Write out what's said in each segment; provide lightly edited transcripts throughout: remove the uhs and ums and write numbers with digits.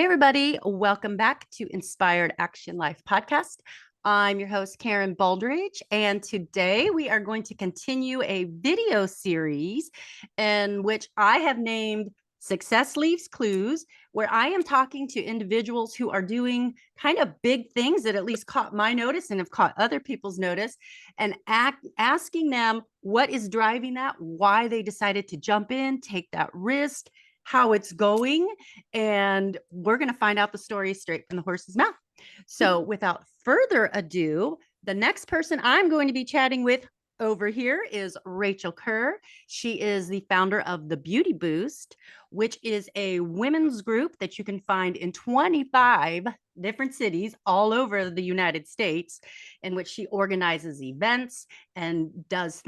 Hey, everybody. Welcome back to Inspired Action Life podcast. I'm your host, Karen Baldridge, and today we are going to continue a video series in which I have named Success Leaves Clues, where I am talking to individuals who are doing kind of big things that at least caught my notice and have caught other people's notice, and asking them what is driving that, why they decided to jump in, take that risk, how it's going, and we're going to find out the story straight from the horse's mouth. So without further ado, the next person I'm going to be chatting with over here is Rachel Kerr. She is the founder of the Beauty Boost, which is a women's group that you can find in 25 different cities all over the United States, in which she organizes events and does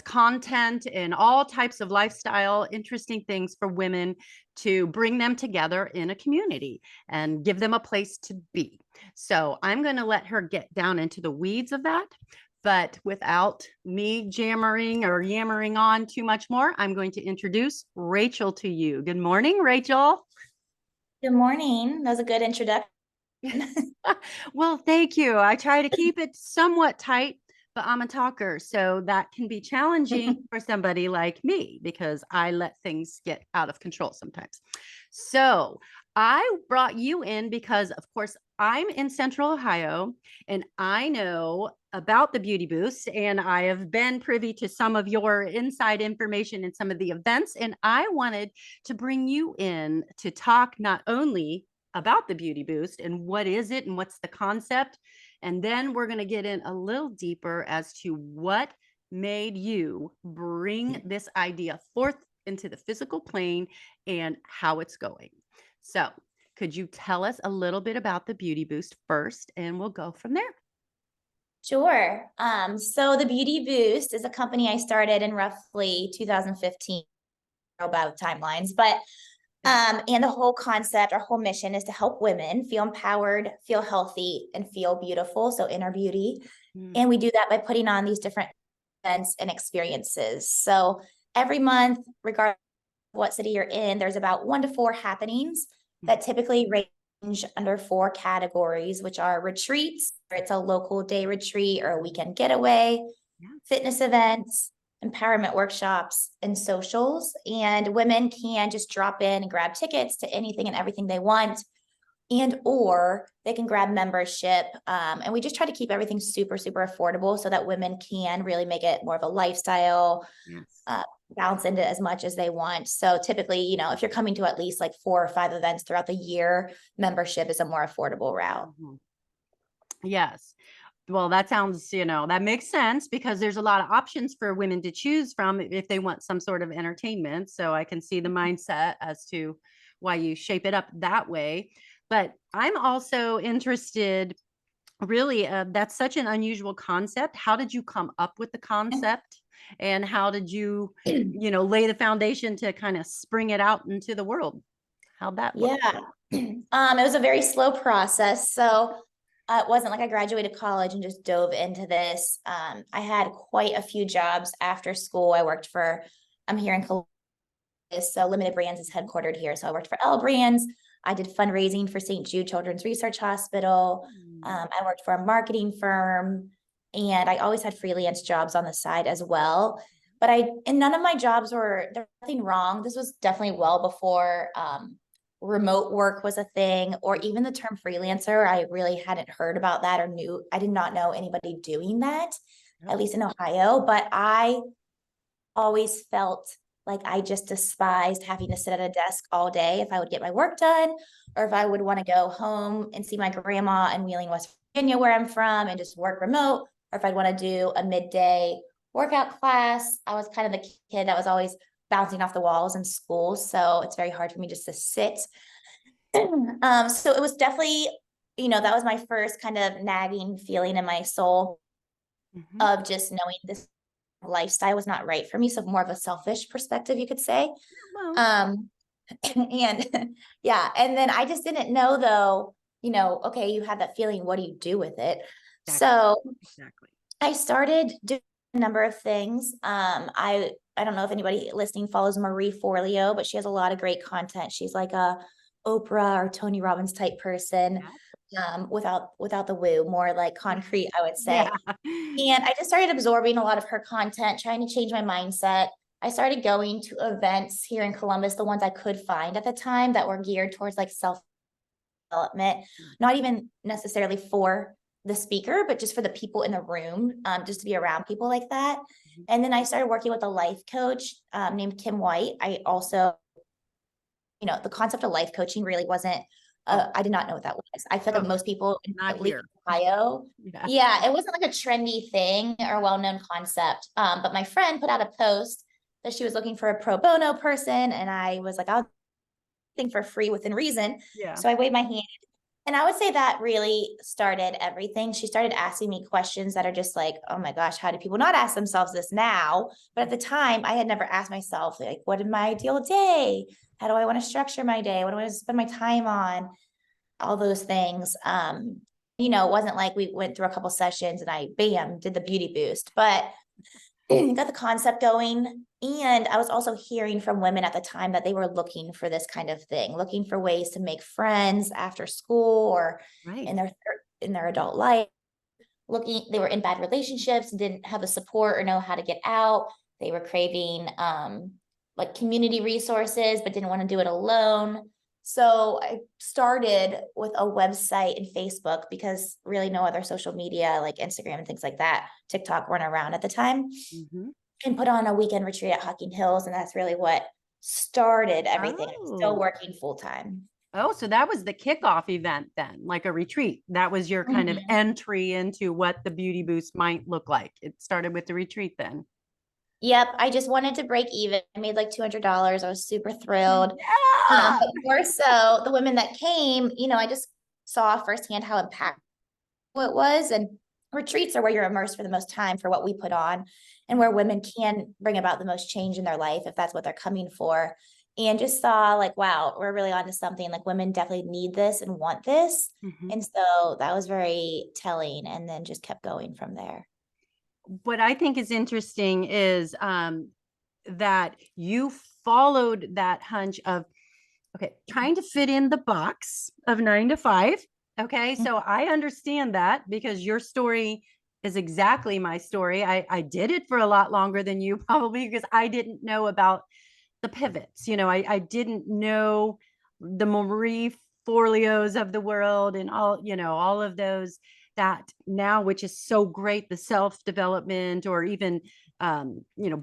content and all types of lifestyle, interesting things for women to bring them together in a community and give them a place to be. So I'm going to let her get down into the weeds of that. But without me yammering on too much more, I'm going to introduce Rachel to you. Good morning, Rachel. Good morning. That was a good introduction. Well, thank you. I try to keep it somewhat tight, but I'm a talker, so that can be challenging for somebody like me because I let things get out of control sometimes. So I brought you in because, of course, I'm in Central Ohio and I know about the Beauty Boost, and I have been privy to some of your inside information and some of the events. And I wanted to bring you in to talk not only about the Beauty Boost and what is it and what's the concept, and then we're going to get in a little deeper as to what made you bring this idea forth into the physical plane and how it's going. So could you tell us a little bit about the Beauty Boost first, and we'll go from there? Sure. So the Beauty Boost is a company I started in roughly 2015, about timelines, but and the whole concept, our whole mission is to help women feel empowered, feel healthy, and feel beautiful. So inner beauty. And we do that by putting on these different events and experiences. So every month, regardless of what city you're in, there's about 1 to 4 happenings that typically range under 4 categories, which are retreats, or it's a local day retreat or a weekend getaway, fitness events, empowerment workshops, and socials. And women can just drop in and grab tickets to anything and everything they want, and or they can grab membership. And we just try to keep everything super, super affordable so that women can really make it more of a lifestyle, balance into as much as they want. So typically, if you're coming to at least like 4 or 5 events throughout the year, membership is a more affordable route. Yes. Well, that sounds, that makes sense because there's a lot of options for women to choose from if they want some sort of entertainment. So I can see the mindset as to why you shape it up that way. But I'm also interested, really, that's such an unusual concept. How did you come up with the concept? And how did you, lay the foundation to kind of spring it out into the world? How'd that work? Yeah. It was a very slow process. So it wasn't like I graduated college and just dove into this. I had quite a few jobs after school. I'm here in Columbus, so Limited Brands is headquartered here. So I worked for L Brands. I did fundraising for St. Jude Children's Research Hospital. I worked for a marketing firm, and I always had freelance jobs on the side as well. But none of my jobs there's nothing wrong. This was definitely well before remote work was a thing, or even the term freelancer. I really hadn't heard about that I did not know anybody doing that, at least in Ohio. But I always felt like I just despised having to sit at a desk all day if I would get my work done, or if I would want to go home and see my grandma in Wheeling, West Virginia, where I'm from, and just work remote, or if I'd want to do a midday workout class. I was kind of the kid that was always bouncing off the walls in school. So it's very hard for me just to sit. So it was definitely, that was my first kind of nagging feeling in my soul of just knowing this lifestyle was not right for me. So more of a selfish perspective, you could say. And yeah. And then I just didn't know though, okay, you had that feeling. What do you do with it? So I started doing a number of things. I don't know if anybody listening follows Marie Forleo, but she has a lot of great content. She's like a Oprah or Tony Robbins type person, without the woo, more like concrete, I would say. Yeah. And I just started absorbing a lot of her content, trying to change my mindset. I started going to events here in Columbus, the ones I could find at the time that were geared towards like self development, not even necessarily for the speaker, but just for the people in the room, just to be around people like that. And then I started working with a life coach named Kim White. I also, the concept of life coaching really wasn't, I did not know what that was. I feel like Oh, most people, not at least here. in Ohio, Yeah. yeah, it wasn't like a trendy thing or a well-known concept. But my friend put out a post that she was looking for a pro bono person. And I was like, I'll think for free within reason. Yeah. So I waved my hand. And I would say that really started everything. She started asking me questions that are just like, oh my gosh, how do people not ask themselves this now? But at the time, I had never asked myself, like, what is my ideal day? How do I want to structure my day? What do I want to spend my time on? All those things. It wasn't like we went through a couple sessions and I, bam, did the beauty boost, but got the concept going. And I was also hearing from women at the time that they were looking for this kind of thing, looking for ways to make friends after school or Right. in their adult life. They were in bad relationships, didn't have the support or know how to get out. They were craving like community resources, but didn't want to do it alone. So I started with a website and Facebook because really no other social media like Instagram and things like that, TikTok weren't around at the time, Mm-hmm. and put on a weekend retreat at Hocking Hills. And that's really what started everything. I'm still Oh. working full time. Oh, so that was the kickoff event then, like a retreat. That was your kind of Mhm. entry into what the beauty boost might look like. It started with the retreat then. Yep, I just wanted to break even. I made like $200. I was super thrilled. Yeah. But more so, the women that came, I just saw firsthand how impactful it was. And retreats are where you're immersed for the most time for what we put on, and where women can bring about the most change in their life if that's what they're coming for. And just saw like, wow, we're really onto something. Like women definitely need this and want this. Mhm. And so that was very telling, and then just kept going from there. What I think is interesting is that you followed that hunch of, okay, trying to fit in the box of 9 to 5. Okay. So I understand that because your story is exactly my story. I did it for a lot longer than you probably because I didn't know about the pivots. I didn't know the Marie Forleos of the world and all of those that now, which is so great, the self-development or even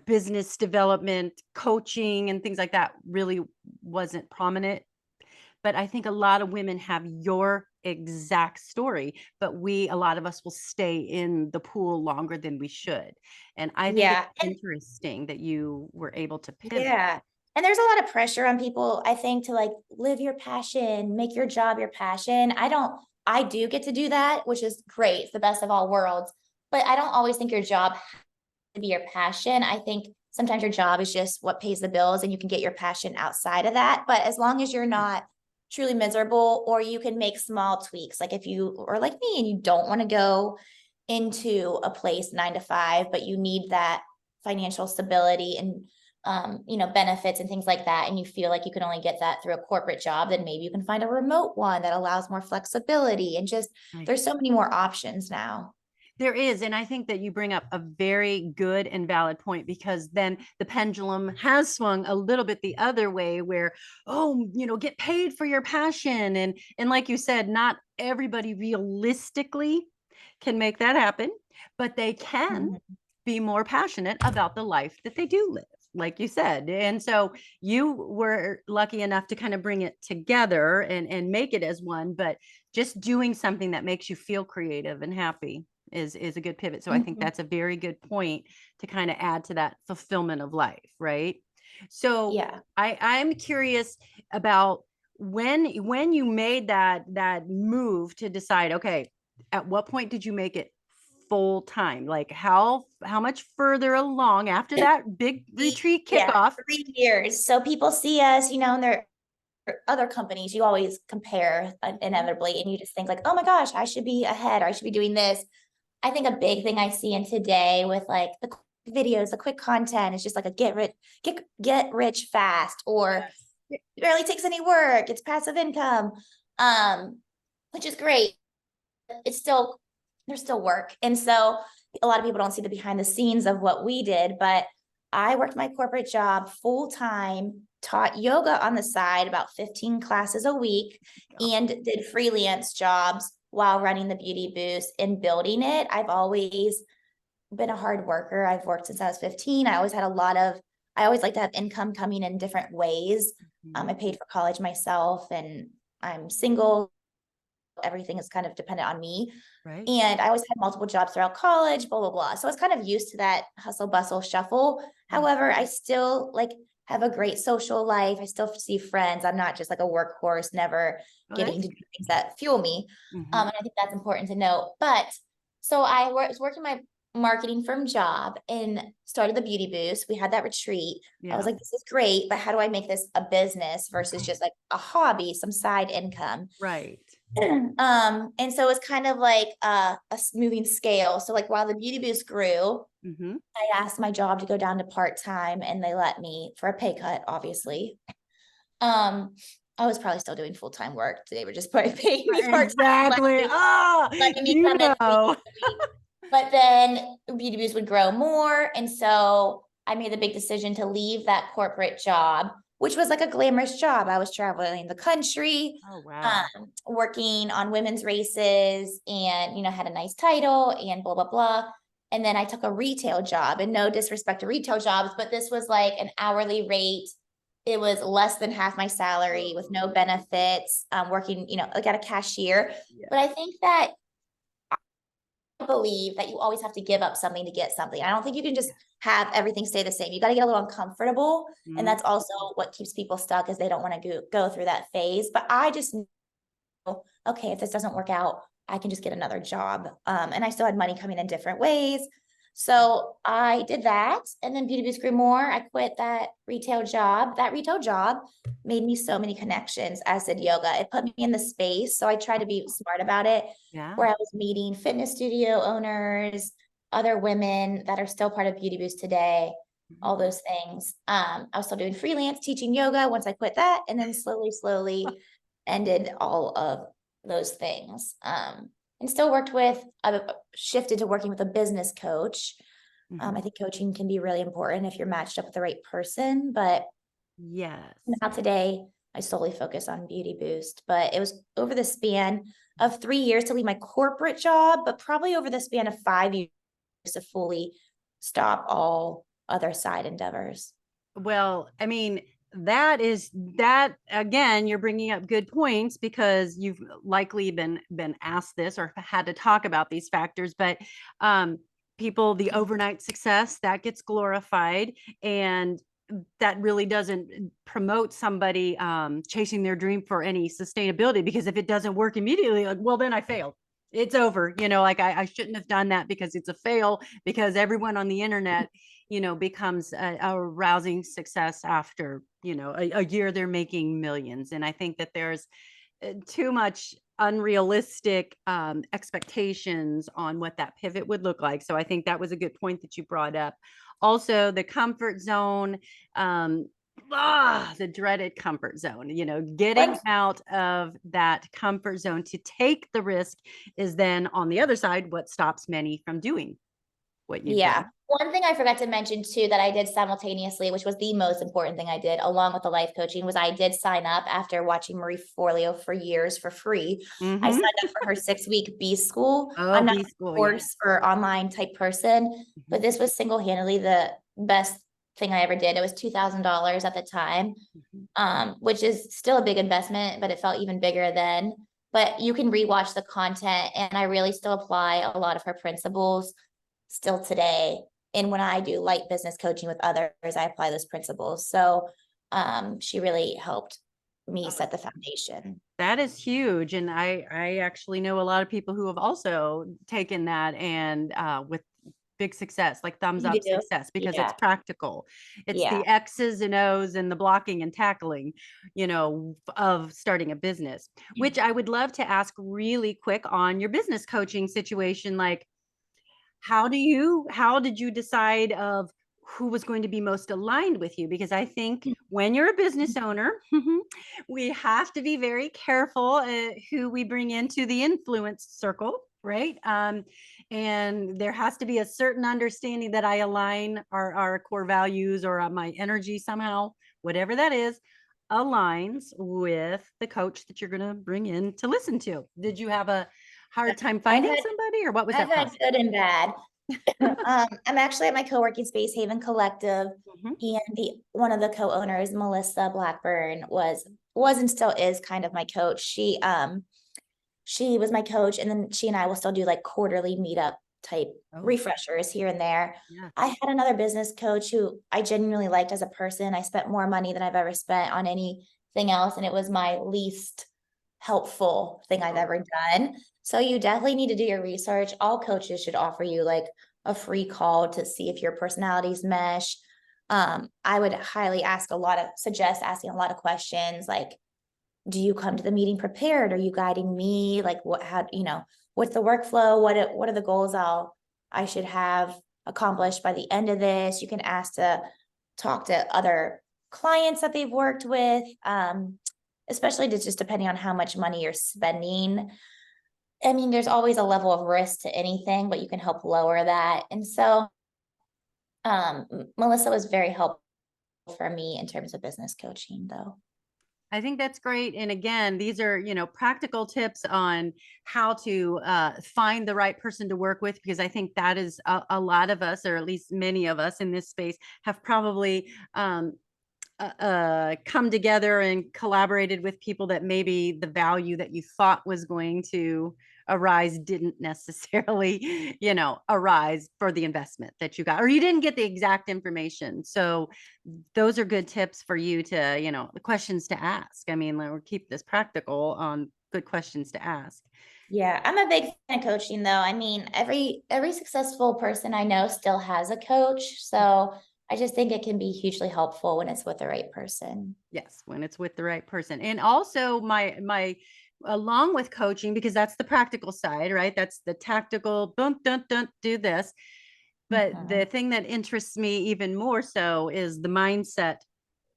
business development, coaching and things like that really wasn't prominent. But I think a lot of women have your exact story, but a lot of us will stay in the pool longer than we should. And I think it's Yeah. And interesting that you were able to pivot. yeah. And there's a lot of pressure on people, I think, to like live your passion, make your job your passion. I do get to do that, which is great. It's the best of all worlds. But I don't always think your job has to be your passion. I think sometimes your job is just what pays the bills and you can get your passion outside of that. But as long as you're not truly miserable, or you can make small tweaks, like if you are like me and you don't want to go into a place 9 to 5, but you need that financial stability and benefits and things like that, and you feel like you can only get that through a corporate job, then maybe you can find a remote one that allows more flexibility, and just Right. there's so many more options now. There is. And I think that you bring up a very good and valid point because then the pendulum has swung a little bit the other way where, oh, get paid for your passion. And like you said, not everybody realistically can make that happen, but they can Mhm. be more passionate about the life that they do live, like you said. And so you were lucky enough to kind of bring it together and make it as one, but just doing something that makes you feel creative and happy is a good pivot. So I think Mhm. that's a very good point to kind of add to that fulfillment of life, right? So Yeah. I'm curious about when you made that move to decide, okay, at what point did you make it full time? Like how much further along after that big retreat Yeah, kickoff? 3 years. So people see us, in their other companies, you always compare inevitably, and you just think like, oh my gosh, I should be ahead, or I should be doing this. I think a big thing I see in today with like the videos, the quick content is just like a get rich fast, or Yes. it barely takes any work. It's passive income, which is great. It's still, there's still work. And so a lot of people don't see the behind the scenes of what we did, but I worked my corporate job full time, taught yoga on the side, about 15 classes a week, and did freelance jobs while running the beauty boost and building it. I've always been a hard worker. I've worked since I was 15. I always like to have income coming in different ways. I paid for college myself, and I'm single. Everything is kind of dependent on me. Right. And I always had multiple jobs throughout college, blah, blah, blah. So I was kind of used to that hustle bustle shuffle. However, I still like have a great social life. I still see friends. I'm not just like a workhorse, never getting to do things that fuel me. And I think that's important to note. But so I was working my marketing firm job and started the beauty boost. We had that retreat. I was like, this is great, but how do I make this a business versus just like a hobby, some side income? Right. And so it's kind of like a moving scale. So like while the beauty boost grew, I asked my job to go down to part-time, and they let me for a pay cut, obviously. I was probably still doing full-time work. They were just paying me part-time. Exactly. Letting me come in 3 days a week. But then beauty boost would grow more. And so I made the big decision to leave that corporate job, which was like a glamorous job. I was traveling the country, Oh, wow. working on women's races, and, had a nice title and blah, blah, blah. And then I took a retail job, and no disrespect to retail jobs, but this was like an hourly rate. It was less than half my salary with no benefits, working, like at a cashier. But I think that believe that you always have to give up something to get something. I don't think you can just have everything stay the same. You got to get a little uncomfortable. And that's also what keeps people stuck, is they don't want to go through that phase. But I just know, okay, if this doesn't work out, I can just get another job. And I still had money coming in different ways. So I did that, and then beauty boost grew more. I quit that retail job. That retail job made me so many connections, as did yoga. It put me in the space. So I try to be smart about it, where I was meeting fitness studio owners, other women that are still part of beauty boost today, all those things. I was still doing freelance teaching yoga once I quit that, and then slowly ended all of those things. And still shifted to working with a business coach. I think coaching can be really important if you're matched up with the right person, but now today I solely focus on beauty boost. But it was over the span of 3 years to leave my corporate job, but probably over the span of 5 years to fully stop all other side endeavors. Well, I mean, that again, you're bringing up good points, because you've likely been asked this or had to talk about these factors. But people, the overnight success that gets glorified, and that really doesn't promote somebody chasing their dream for any sustainability, because if it doesn't work immediately, like, well, then I failed, it's over, like I shouldn't have done that, because it's a fail, because everyone on the internet becomes a rousing success after a year they're making millions. And I think that there's too much unrealistic expectations on what that pivot would look like. So I think that was a good point that you brought up. Also, the comfort zone, the dreaded comfort zone, getting out of that comfort zone to take the risk is then on the other side what stops many from doing what you've done. One thing I forgot to mention too that I did simultaneously, which was the most important thing I did along with the life coaching, was I did sign up after watching Marie Forleo for years for free. I signed up for her 6-week B school. I'm not a course or online type person, but this was single-handedly the best thing I ever did. It was $2,000 at the time, which is still a big investment, but it felt even bigger then. But you can rewatch the content, and I really still apply a lot of her principles still today. And when I do light business coaching with others, I apply those principles. So she really helped me set the foundation. That is huge. And I actually know a lot of people who have also taken that and with big success, like thumbs up success, because it's practical. It's the X's and O's and the blocking and tackling, of starting a business, which I would love to ask really quick on your business coaching situation. Like, how did you decide of who was going to be most aligned with you, because I think when you're a business owner, we have to be very careful who we bring into the influence circle, right? And there has to be a certain understanding that I align our core values or my energy somehow, whatever that is, aligns with the coach that you're going to bring in to listen to. Did you have a hard time I've finding had somebody, or what was I've that had process? good and bad. I'm actually at my co-working space, Haven Collective, Mhm. and the one of the co-owners, Melissa Blackburn, was and still is kind of my coach. She was my coach, and then she and I will still do like quarterly meetup type Oh, refreshers here and there. yeah. I had another business coach who I genuinely liked as a person. I spent more money than I've ever spent on anything else, and it was my least helpful thing I've Oh, ever done. So you definitely need to do your research. All coaches should offer you like a free call to see if your personalities mesh. I would highly suggest asking a lot of questions like, do you come to the meeting prepared? Are you guiding me? Like what's the workflow? What are the goals I should have accomplished by the end of this? You can ask to talk to other clients that they've worked with, especially just depending on how much money you're spending. I mean, there's always a level of risk to anything, but you can help lower that. And so Melissa was very helpful for me in terms of business coaching, though. I think that's great. And again, these are, practical tips on how to find the right person to work with, because I think that is a lot of us, or at least many of us in this space, have probably come together and collaborated with people that maybe the value that you thought was going to arise didn't necessarily, arise for the investment that you got, or you didn't get the exact information. So those are good tips for you to, the questions to ask. I mean, we'll keep this practical on good questions to ask. Yeah, I'm a big fan of coaching though. I mean, every successful person I know still has a coach. So I just think it can be hugely helpful when it's with the right person. Yes, when it's with the right person. And also my along with coaching, because that's the practical side, right? That's the tactical, don't do this. But the Mhm. thing that interests me even more so is the mindset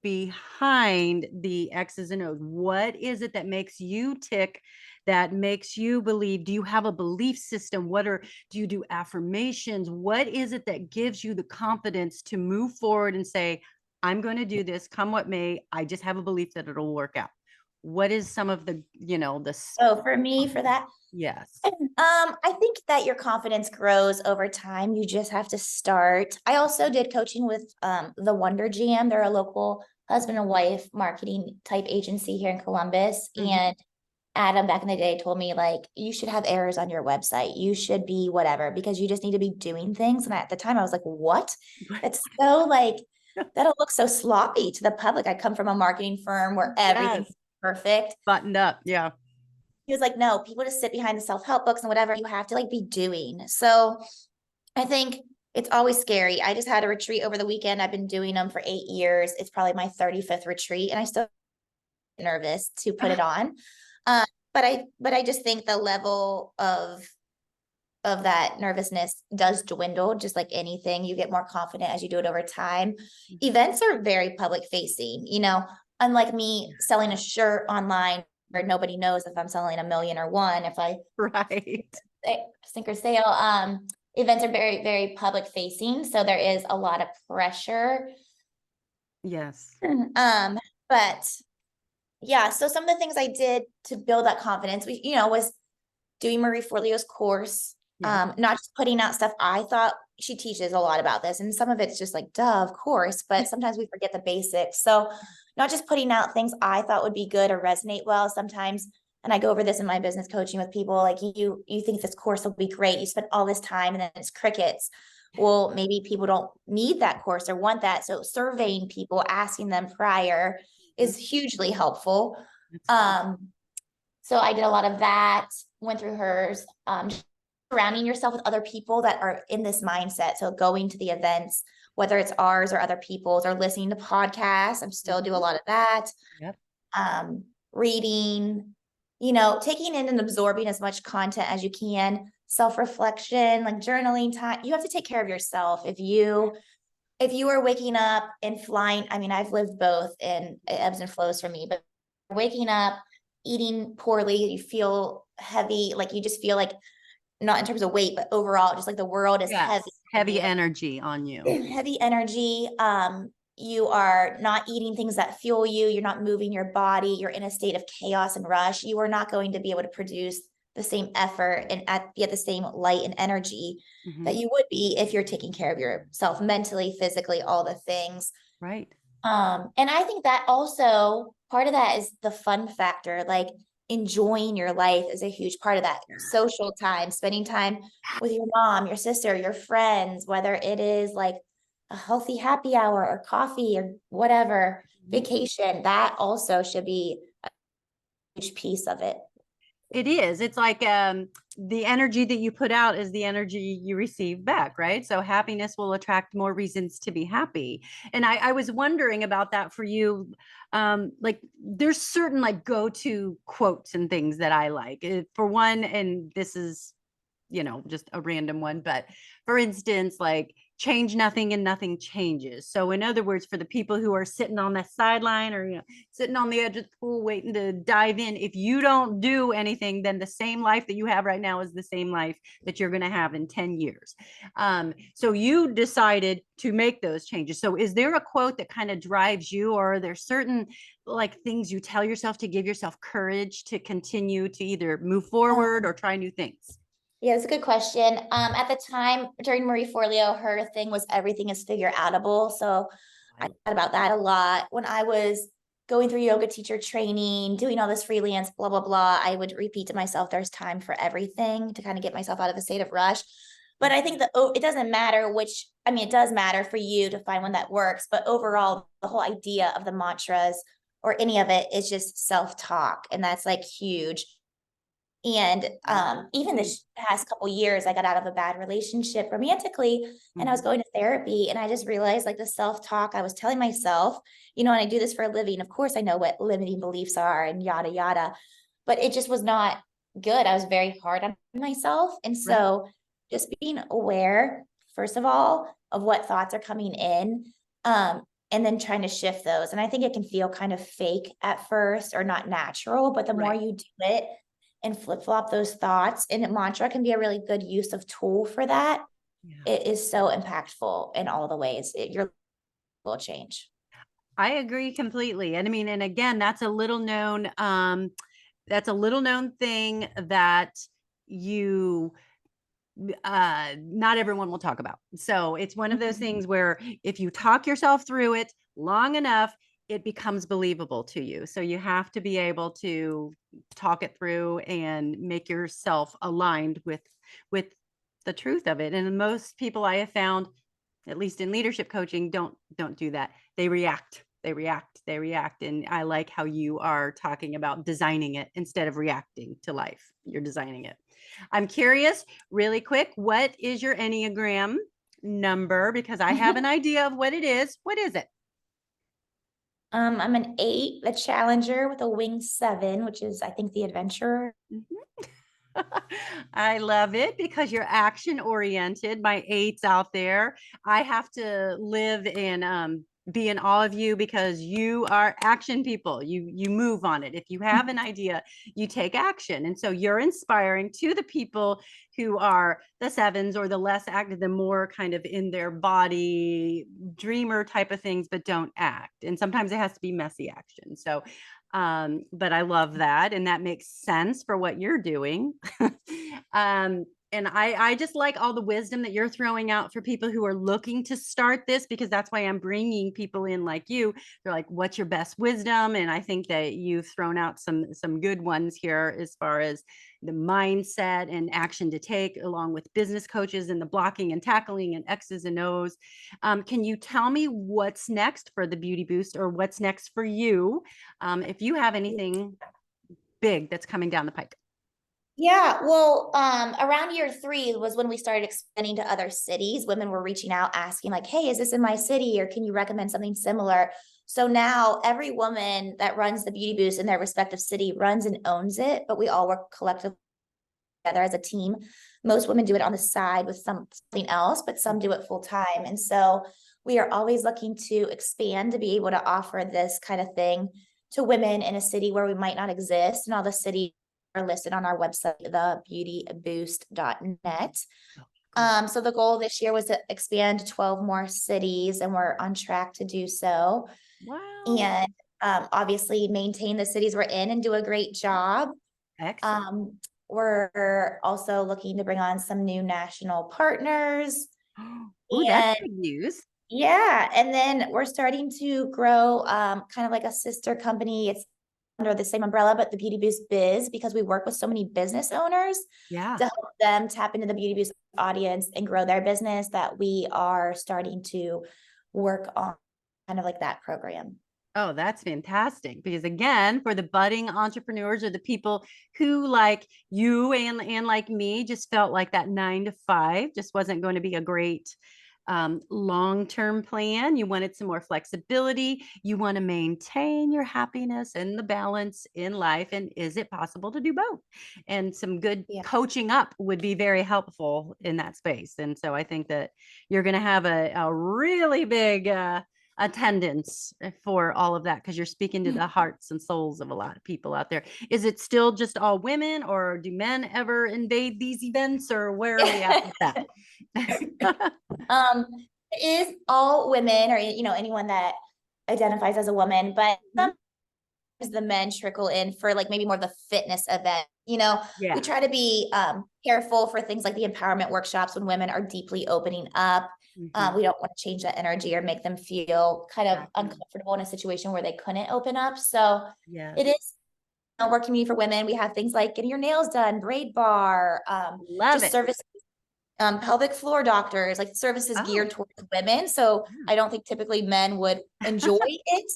behind the X's and O's. What is it that makes you tick, that makes you believe? Do you have a belief system? Do you do affirmations? What is it that gives you the confidence to move forward and say, I'm going to do this, come what may? I just have a belief that it'll work out. What is some of the, So for me, for that, yes. I think that your confidence grows over time. You just have to start. I also did coaching with the Wonder Jam. They're a local husband and wife marketing type agency here in Columbus. Mhm. And Adam back in the day told me like you should have errors on your website. You should be whatever because you just need to be doing things. And at the time I was like, what? That's so like that'll look so sloppy to the public. I come from a marketing firm where everything's Yes. perfect. Buttoned up. Yeah. He was like, no, people just sit behind the self-help books and whatever. You have to like be doing. So I think it's always scary. I just had a retreat over the weekend. I've been doing them for 8 years. It's probably my 35th retreat, and I still nervous to put it on. Um, but I just think the level of that nervousness does dwindle, just like anything. You get more confident as you do it over time. Events are very public facing, unlike me selling a shirt online where nobody knows if I'm selling a million or one, if I Right. sink or sale. Events are very, very public facing. So there is a lot of pressure. Yes. But yeah, so some of the things I did to build that confidence, was doing Marie Forleo's course, Yeah. not just putting out stuff. I thought she teaches a lot about this, and some of it's just like, duh, of course, but sometimes we forget the basics. So not just putting out things I thought would be good or resonate well sometimes. And I go over this in my business coaching with people, like you think this course will be great. You spend all this time and then it's crickets. Well, maybe people don't need that course or want that. So surveying people, asking them prior is hugely helpful. That's great. Um, so I did a lot of that, went through hers, surrounding yourself with other people that are in this mindset. So going to the events, whether it's ours or other people's, or listening to podcasts. I'm still do a lot of that. Yep. Reading, taking in and absorbing as much content as you can, self-reflection, like journaling time. You have to take care of yourself. If you if you are waking up and flying, I mean, I've lived both and it ebbs and flows for me, but waking up, eating poorly, you feel heavy, like you just feel like, not in terms of weight, but overall, just like the world is heavy. Yes, heavy energy on you. Heavy energy. You are not eating things that fuel you. You're not moving your body. You're in a state of chaos and rush. You are not going to be able to produce the same effort and be at the same light and energy that Mhm. you would be if you're taking care of yourself mentally, physically, all the things. Right. And I think that also part of that is the fun factor, like enjoying your life is a huge part of that. Social time, spending time with your mom, your sister, your friends, whether it is like a healthy happy hour or coffee or whatever, Mhm. vacation, that also should be a huge piece of it. It is. It's like the energy that you put out is the energy you receive back, right? So happiness will attract more reasons to be happy. And I was wondering about that for you. Like there's certain like go-to quotes and things that I like. For one, and this is just a random one. But for instance, like change nothing and nothing changes. So in other words, for the people who are sitting on the sideline or sitting on the edge of the pool waiting to dive in, if you don't do anything, then the same life that you have right now is the same life that you're going to have in 10 years. So you decided to make those changes. So is there a quote that kind of drives you, or are there certain like things you tell yourself to give yourself courage to continue to either move forward or try new things? Yeah, it's a good question. At the time during Marie Forleo, her thing was everything is figure outable. So I thought about that a lot. When I was going through yoga teacher training, doing all this freelance, blah, blah, blah, I would repeat to myself, there's time for everything to kind of get myself out of a state of rush. But I think that it doesn't matter which, I mean, it does matter for you to find one that works, but overall, the whole idea of the mantras or any of it is just self-talk. And that's like huge. And even this past couple years, I got out of a bad relationship romantically, and I was Mhm. going to therapy, and I just realized like the self-talk I was telling myself, and I do this for a living. Of course, I know what limiting beliefs are and yada yada, but it just was not good. I was very hard on myself. And Right. so just being aware, first of all, of what thoughts are coming in, and then trying to shift those. And I think it can feel kind of fake at first or not natural, but the more Right. you do it, and flip flop those thoughts. And a mantra can be a really good use of tool for that. Yeah. It is so impactful in all the ways. Your life will change. I agree completely. And I mean, and again, that's a little known thing that you not everyone will talk about. So it's one of those Mhm. things where if you talk yourself through it long enough, it becomes believable to you. So you have to be able to talk it through and make yourself aligned with the truth of it. And most people I have found, at least in leadership coaching, don't do that. They react. And I like how you are talking about designing it instead of reacting to life. You're designing it. I'm curious, really quick, what is your Enneagram number? Because I have an idea of what it is. What is it? I'm an 8, the challenger with a wing 7, which is I think the adventurer. Mhm. I love it because you're action oriented. My eights out there. I have to live in be in awe of you because you are action people. You move on it. If you have an idea, you take action. And so you're inspiring to the people who are the sevens or the less active, the more kind of in their body dreamer type of things, but don't act. And sometimes it has to be messy action. So but I love that, and that makes sense for what you're doing. And I just like all the wisdom that you're throwing out for people who are looking to start this, because that's why I'm bringing people in like you. They're like, what's your best wisdom? And I think that you've thrown out some good ones here as far as the mindset and action to take, along with business coaches and the blocking and tackling and X's and O's. Can you tell me what's next for the Beauty Boost, or what's next for you, if you have anything big that's coming down the pike? Yeah, well, around year 3 was when we started expanding to other cities. Women were reaching out asking like, hey, is this in my city, or can you recommend something similar? So now every woman that runs the Beauty Boost in their respective city runs and owns it, but we all work collectively together as a team. Most women do it on the side with something else, but some do it full time. And so we are always looking to expand to be able to offer this kind of thing to women in a city where we might not exist. And all the cities are listed on our website, thebeautyboost.net. Oh, cool. So the goal this year was to expand to 12 more cities, and we're on track to do so. Wow. And obviously maintain the cities we're in and do a great job. Excellent. Um, we're also looking to bring on some new national partners. Oh, that's And big news. yeah, and then we're starting to grow kind of like a sister company. It's under the same umbrella, but the Beauty Boost Biz, because we work with so many business owners Yeah. to help them tap into the Beauty Boost audience and grow their business, that we are starting to work on kind of like that program. Oh, that's fantastic. Because again, for the budding entrepreneurs or the people who like you and like me just felt like that 9 to 5 just wasn't going to be a great long-term plan. You wanted some more flexibility. You want to maintain your happiness and the balance in life. And is it possible to do both? And some good Yeah. coaching up would be very helpful in that space. And so I think that you're going to have a really big attendance for all of that, because you're speaking to the hearts and souls of a lot of people out there. Is it still just all women, or do men ever invade these events, or where are we at with that? Um, it is all women, or anyone that identifies as a woman, but Mhm. sometimes the men trickle in for like maybe more of the fitness event. We Yeah. try to be careful for things like the empowerment workshops when women are deeply opening up. Mhm. We don't want to change that energy or make them feel kind of Exactly. uncomfortable in a situation where they couldn't open up. So Yes. it is a work community for women. We have things like getting your nails done, braid bar, Love just it. service pelvic floor doctors, like services Oh, geared towards women. So yeah. I don't think typically men would enjoy it,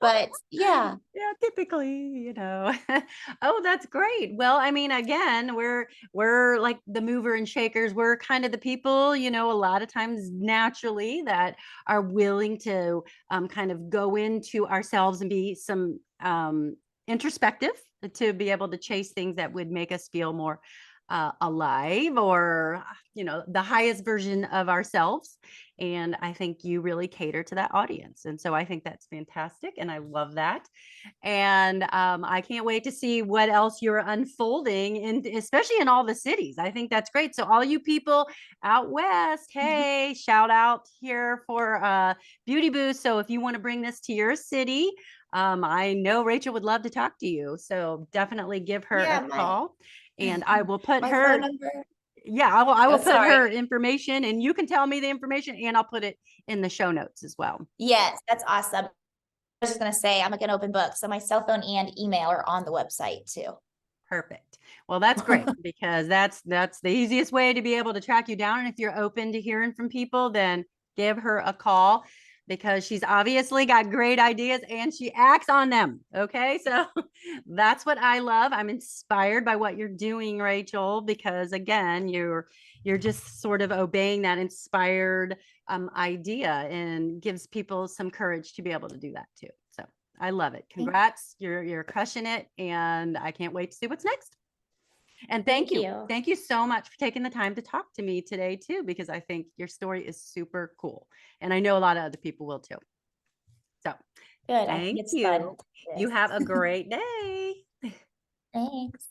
but yeah. Yeah, typically, Oh, that's great. Well, I mean, again, we're like the mover and shakers. We're kind of the people, a lot of times naturally that are willing to kind of go into ourselves and be some introspective, to be able to chase things that would make us feel more alive, or the highest version of ourselves. And I think you really cater to that audience, and so I think that's fantastic, and I love that. And I can't wait to see what else you're unfolding, and especially in all the cities. I think that's great. So all you people out west, hey, shout out here for Beauty Boost. So if you want to bring this to your city, I know Rachel would love to talk to you. So definitely give her Yeah, a my call, and I will put my phone her. number. Yeah, I will Oh, put sorry. her information, and you can tell me the information, and I'll put it in the show notes as well. Yes, that's awesome. I was just gonna say I'm like an open book, so my cell phone and email are on the website too. Perfect. Well, that's great, because that's the easiest way to be able to track you down. And if you're open to hearing from people, then give her a call, because she's obviously got great ideas and she acts on them. Okay. So that's what I love. I'm inspired by what you're doing, Rachel, because again, you're just sort of obeying that inspired idea, and gives people some courage to be able to do that too. So I love it. Thank Congrats. You're crushing it. And I can't wait to see what's next. And thank thank you. you. Thank you so much for taking the time to talk to me today too, because I think your story is super cool. And I know a lot of other people will too. So Good. I think thank it's fun you. to do You this. have a great day. Thanks.